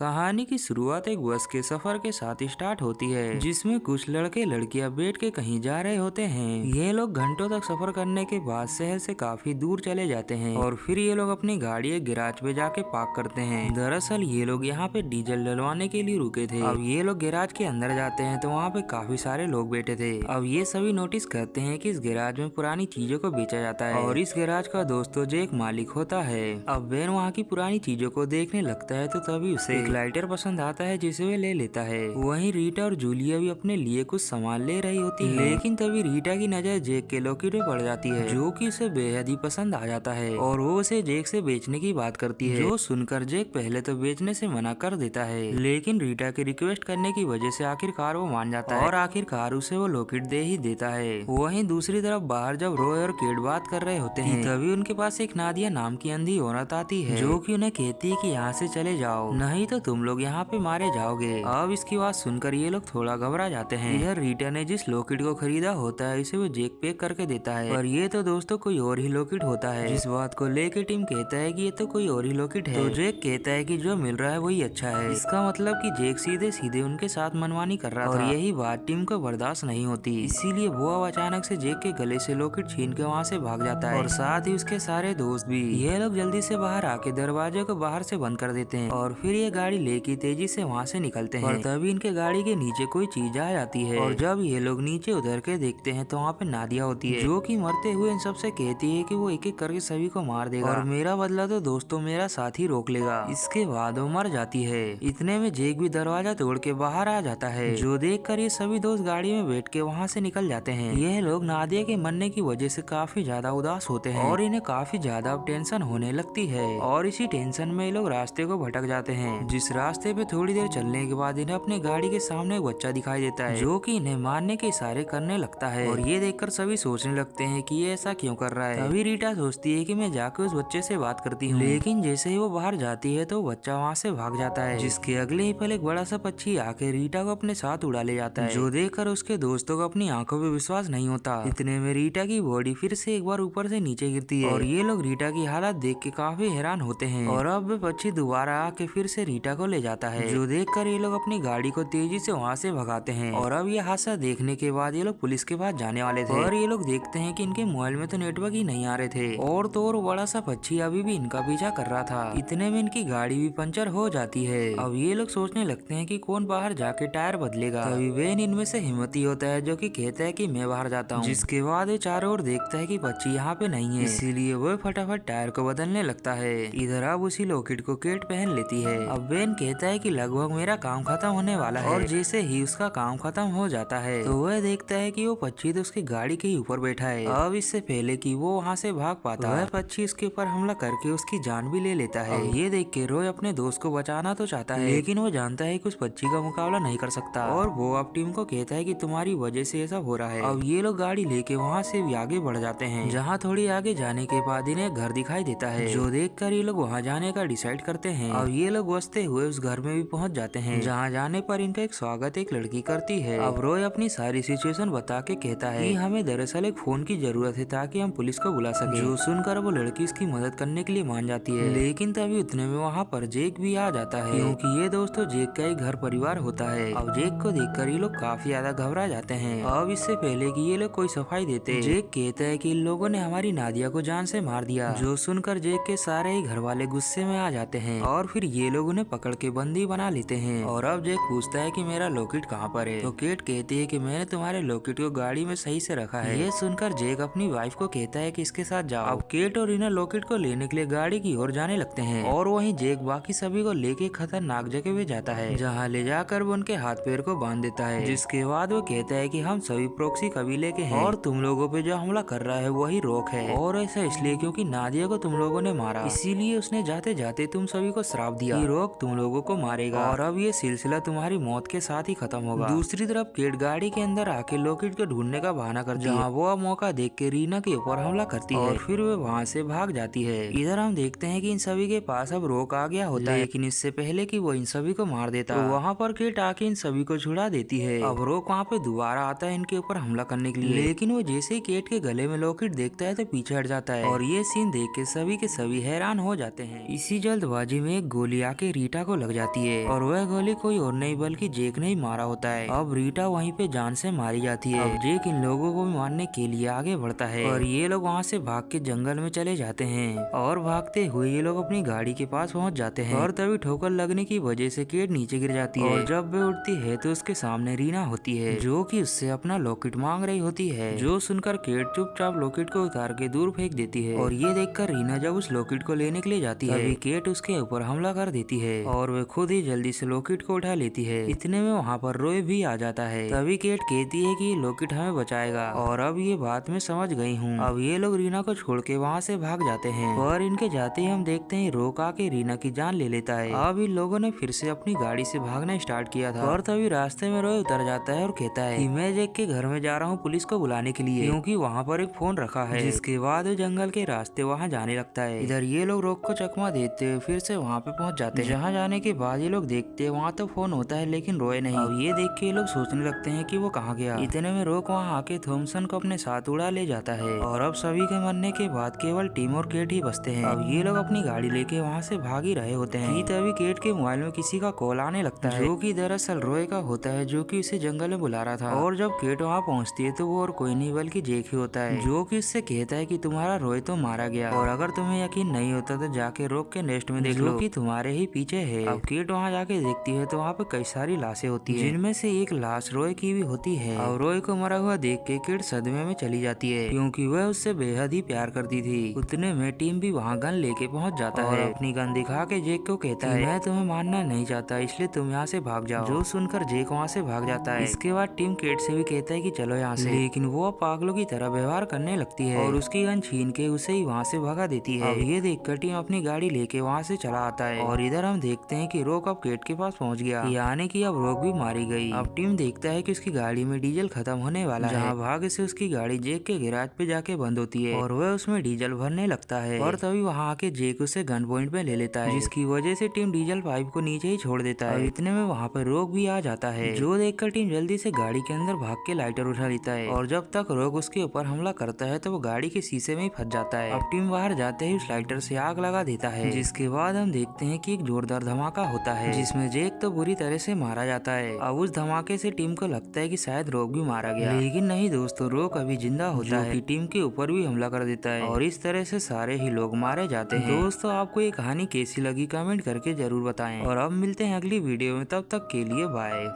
कहानी की शुरुआत एक बस के सफर के साथ स्टार्ट होती है, जिसमें कुछ लड़के लड़कियां बैठ के कहीं जा रहे होते हैं। ये लोग घंटों तक सफर करने के बाद शहर से काफी दूर चले जाते हैं और फिर ये लोग अपनी गाड़ी एक गैराज पे जाके पार्क करते हैं। दरअसल ये लोग यहाँ पे डीजल डलवाने के लिए रुके थे। अब ये लोग गैराज के अंदर जाते हैं तो वहाँ पे काफी सारे लोग बैठे थे। अब ये सभी नोटिस करते हैं कि इस गैराज में पुरानी चीजों को बेचा जाता है और इस गैराज का दोस्तों जो एक मालिक होता है। अब बेन वहाँ की पुरानी चीजों को देखने लगता है तो तभी उसे एक लाइटर पसंद आता है जिसे वे ले लेता है। वहीं रीटा और जूलिया भी अपने लिए कुछ सामान ले रही होती है, लेकिन तभी रीटा की नजर जैक के लॉकेट पे पड़ जाती है, जो कि उसे बेहद ही पसंद आ जाता है और वो उसे जैक से बेचने की बात करती है। जो सुनकर जैक पहले तो बेचने से मना कर देता है, लेकिन रीटा की रिक्वेस्ट करने की वजह से आखिरकार वो मान जाता है और आखिरकार उसे वो लॉकेट दे ही देता है। वहीं दूसरी तरफ बाहर जब रॉय और केट बात कर रहे होते हैं, तभी उनके पास एक नादिया नाम की अंधी औरत आती है, जो कि उन्हें कहती है कि यहाँ से चले जाओ, नहीं तो तुम लोग यहाँ पे मारे जाओगे। अब इसकी बात सुनकर ये लोग थोड़ा घबरा जाते हैं। इधर रीटा ने जिस लॉकेट को खरीदा होता है इसे वो जैक पैक करके देता है, पर ये तो दोस्तों कोई और ही लॉकेट होता है। जिस बात को लेके टीम कहता है कि ये तो कोई और ही लॉकेट है, तो जैक कहता है कि जो मिल रहा है वही अच्छा है। इसका मतलब कि जैक सीधे सीधे उनके साथ मनमानी कर रहा था और यही बात टीम को बर्दाश्त नहीं होती, इसीलिए वो अब अचानक से जैक के गले से लॉकेट छीन के वहाँ से भाग जाता है और साथ ही उसके सारे दोस्त भी। ये लोग जल्दी से बाहर आके दरवाजे को बाहर से बंद कर देते हैं और फिर ये गाड़ी लेके तेजी से वहाँ से निकलते हैं। और तभी इनके गाड़ी के नीचे कोई चीज आ जाती है और जब ये लोग नीचे उतर के देखते हैं तो वहाँ पे नादिया होती है, जो कि मरते हुए इन सबसे कहती है कि वो एक एक करके सभी को मार देगा और मेरा बदला तो दोस्तों मेरा साथ ही रोक लेगा। इसके बाद वो मर जाती है। इतने में जैक भी दरवाजा तोड़ के बाहर आ जाता है, जो देख कर ये सभी दोस्त गाड़ी में बैठ के वहाँ से निकल जाते हैं। यह लोग नादिया के मरने की वजह से काफी ज्यादा उदास होते हैं और इन्हें काफी ज्यादा टेंशन होने लगती है और इसी टेंशन में ये लोग रास्ते को भटक जाते हैं। जिस रास्ते पे थोड़ी देर चलने के बाद इन्हें अपने गाड़ी के सामने एक बच्चा दिखाई देता है, जो कि इन्हें मारने के इशारे करने लगता है और ये देखकर सभी सोचने लगते हैं कि ये ऐसा क्यों कर रहा है। तभी रीटा सोचती है कि मैं जाकर उस बच्चे से बात करती हूँ, लेकिन जैसे ही वो बाहर जाती है तो बच्चा वहाँ से भाग जाता है। जिसके अगले ही पल एक बड़ा सा पक्षी आके रीटा को अपने साथ उड़ा ले जाता है, जो देखकर उसके दोस्तों को अपनी आंखों पे विश्वास नहीं होता। इतने में रीटा की बॉडी फिर से एक बार ऊपर से नीचे गिरती है और ये लोग रीटा की हालत देख के काफी हैरान होते हैं और अब वे पक्षी दोबारा आके फिर से रीटा को ले जाता है, जो देखकर ये लोग अपनी गाड़ी को तेजी से वहाँ से भगाते हैं। और अब ये हादसा देखने के बाद ये लोग पुलिस के पास जाने वाले थे और ये लोग देखते हैं कि इनके मोबाइल में तो नेटवर्क ही नहीं आ रहे थे और तो और बड़ा सा पक्षी अभी भी इनका पीछा कर रहा था। इतने में इनकी गाड़ी भी पंचर हो जाती है। अब ये लोग सोचने लगते हैं कि कौन बाहर जाके टायर बदलेगा। तभी वेन इनमें से हिम्मती होता है, जो कि कहता है कि मैं बाहर जाता हूँ। जिसके बाद वो चारों ओर देखता है कि पक्षी यहाँ पे नहीं है, इसीलिए वो फटाफट टायर को बदलने लगता है। इधर अब उसी लॉकेट को केट पहन लेती है। अब वेन कहता है कि लगभग मेरा काम खत्म होने वाला है और जैसे ही उसका काम खत्म हो जाता है तो वह देखता है कि वो पक्षी तो उसकी गाड़ी के ऊपर बैठा है। अब इससे पहले कि वो वहाँ से भाग पाता, वह पक्षी उसके ऊपर हमला करके उसकी जान भी ले लेता है। ये देख के रॉय अपने दोस्त को बचाना तो चाहता है, लेकिन वो जानता है कि उस पक्षी का मुकाबला नहीं कर सकता और वो अब टीम को कहता है कि तुम्हारी वजह से ऐसा हो रहा है। अब ये लोग गाड़ी लेके वहाँ से भी आगे बढ़ जाते हैं, जहाँ थोड़ी आगे जाने के बाद इन्हें घर दिखाई देता है, जो देखकर ये लोग वहाँ जाने का डिसाइड करते हैं। अब ये लोग बसते हुए उस घर में भी पहुँच जाते हैं, जहाँ जाने पर इनका एक स्वागत एक लड़की करती है। अब रॉय अपनी सारी सिचुएशन बता के कहता है कि हमें दरअसल एक फोन की जरूरत है ताकि हम पुलिस को बुला सके, जो सुनकर वो लड़की इसकी मदद करने के लिए मान जाती है। लेकिन तभी उतने में वहाँ पर जैक भी आ जाता है, क्योंकि ये दोस्तों जैक का एक घर परिवार होता है। अब जैक को देखकर ये लोग काफी ज्यादा घबरा जाते हैं। अब इससे पहले कि ये लोग कोई सफाई देते, जैक कहता है कि इन लोगों ने हमारी नादिया को जान से मार दिया, जो सुनकर जैक के सारे ही घर वाले गुस्से में आ जाते हैं और फिर ये लोग उन्हें पकड़ के बंदी बना लेते हैं। और अब जैक पूछता है कि मेरा लॉकेट कहाँ पर है, तो केट कहती है कि मैंने तुम्हारे लॉकेट को गाड़ी में सही से रखा है। ये सुनकर जैक अपनी वाइफ को कहता है कि इसके साथ जाओ। अब केट और इन्हें लॉकेट को लेने के लिए गाड़ी की ओर जाने लगते हैं और वहीं जैक बाकी सभी को लेके खतरनाक जगह पे जाता है, जहाँ ले जाकर वो उनके हाथ पैर को बांध देता है। जिसके बाद वो कहता है कि हम सभी प्रॉक्सी कबीले के हैं और तुम लोगों पे जो हमला कर रहा है वही रॉक है, और ऐसा इसलिए क्योंकि नादिया को तुम लोगों ने मारा, इसीलिए उसने जाते जाते तुम सभी को श्राप दिया कि रॉक तुम लोगों को मारेगा और अब ये सिलसिला तुम्हारी मौत के साथ ही खत्म होगा। दूसरी तरफ केट गाड़ी के अंदर आके लॉकेट को ढूंढने का बहाना करती है, जहाँ वो मौका देख के रीना के ऊपर हमला करती है और फिर वो वहाँ से भाग जाती है। इधर हम देखते हैं कि इन सभी के पास अब रॉक आ गया होता है, लेकिन इससे पहले कि वो इन सभी को मार देता, तो वहाँ पर केट आके इन सभी को छुड़ा देती है। अब रॉक वहाँ पे दोबारा आता है इनके ऊपर हमला करने के लिए, लेकिन वो जैसे ही केट के गले में लॉकेट देखता है तो पीछे हट जाता है और ये सीन देख के सभी के सभी हैरान हो जाते हैं। इसी जल्दबाजी में एक गोली आके रीटा रीटा को लग जाती है और वह गोली कोई और नहीं बल्कि जेक ने ही मारा होता है। अब रीटा वहीं पे जान से मारी जाती है। अब जेक इन लोगों को मारने के लिए आगे बढ़ता है और ये लोग वहाँ से भाग के जंगल में चले जाते हैं और भागते हुए ये लोग अपनी गाड़ी के पास पहुँच जाते हैं और तभी ठोकर लगने की वजह से केट नीचे गिर जाती है और जब वे उठती है तो उसके सामने रीना होती है जो कि उससे अपना लॉकेट मांग रही होती है। जो सुनकर केट चुपचाप लॉकेट को उतार के दूर फेंक देती है और ये देखकर रीना जब उस लॉकेट को लेने के लिए जाती है तभी केट उसके ऊपर हमला कर देती है और वे खुद ही जल्दी से लॉकेट को उठा लेती है। इतने में वहाँ पर रॉय भी आ जाता है। तभी केट कहती है कि ये लॉकेट हमें बचाएगा और अब ये बात मैं समझ गई हूँ। अब ये लोग रीना को छोड़ के वहाँ से भाग जाते हैं और इनके जाते ही हम देखते हैं रोक आके रीना की जान ले लेता है। अब इन लोगों ने फिर से अपनी गाड़ी से भागना स्टार्ट किया था और तभी रास्ते में रॉय उतर जाता है और कहता है कि मैं जेक के घर में जा रहा हूँ पुलिस को बुलाने के लिए क्योंकि वहाँ पर एक फोन रखा है। जिसके बाद वो जंगल के रास्ते वहाँ जाने लगता है। इधर ये लोग रोक को चकमा देते हुए फिर से वहाँ पे पहुँच जाते हैं। जहाँ जाने के बाद ये लोग देखते हैं वहाँ तो फोन होता है लेकिन रॉय नहीं। अब ये देख के ये लोग सोचने लगते हैं कि वो कहाँ गया। इतने में रोक वहाँ आके थॉमसन को अपने साथ उड़ा ले जाता है और अब सभी के मरने के बाद केवल टिम और केट ही बचते हैं। अब ये लोग अपनी गाड़ी लेके वहाँ से भाग ही रहे होते हैं कि तभी केट के मोबाइल में किसी का कॉल आने लगता है जो कि दरअसल रॉय का होता है जो कि उसे जंगल में बुला रहा था। और जब केट वहाँ पहुँचती है तो वो और कोई नहीं बल्कि जेक ही होता है जो कि उससे कहता है कि तुम्हारा रॉय तो मारा गया और अगर तुम्हें यकीन नहीं होता तो जाके रोक के नेस्ट में देख लो कि तुम्हारे ही पीछे है। अब केट वहाँ जाके देखती है तो वहाँ पे कई सारी लाशें होती है जिनमें से एक लाश रॉय की भी होती है। और रॉय को मरा हुआ देख के केट सदमे में चली जाती है क्योंकि वह उससे बेहद ही प्यार करती थी। उतने में टीम भी वहाँ गन लेके पहुँच जाता है। अपनी गन दिखा के जेक को कहता है मैं तुम्हें मारना नहीं चाहता इसलिए तुम यहाँ से भाग जाओ। जो सुनकर जेक वहाँ से भाग जाता है। इसके बाद टीम केट से भी कहता है कि चलो यहाँ से, लेकिन वो पागलों की तरह व्यवहार करने लगती है और उसकी गन छीन के उसे ही वहाँ से भगा देती है। अब ये देखकर टीम अपनी गाड़ी लेके वहाँ से चला आता है और इधर हम देखते हैं कि रोक अब केट के पास पहुँच गया यानी कि अब रोक भी मारी गई। अब टीम देखता है कि उसकी गाड़ी में डीजल खत्म होने वाला है। जहाँ भाग्य से उसकी गाड़ी जेक के गैराज पे जाके बंद होती है और वह उसमें डीजल भरने लगता है और तभी वहाँ आके जेक उसे गन पॉइंट पे ले लेता है जिसकी वजह से टीम डीजल पाइप को नीचे ही छोड़ देता है। इतने में वहाँ पर रोक भी आ जाता है जो देखकर टीम जल्दी से गाड़ी के अंदर भाग के लाइटर उठा लेता है और जब तक रोक उसके ऊपर हमला करता है तो वो गाड़ी के शीशे में ही फंस जाता है। अब टीम बाहर जाते ही उस लाइटर से आग लगा देता है जिसके बाद हम देखते हैं कि एक जोरदार धमाका होता है जिसमें जेक तो बुरी तरह से मारा जाता है। अब उस धमाके से टीम को लगता है कि शायद रोक भी मारा गया लेकिन नहीं दोस्तों, रोक अभी जिंदा होता है, टीम के ऊपर भी हमला कर देता है और इस तरह से सारे ही लोग मारे जाते हैं। दोस्तों आपको ये कहानी कैसी लगी कमेंट करके जरूर बताएं और अब मिलते हैं अगली वीडियो में, तब तक के लिए बाय।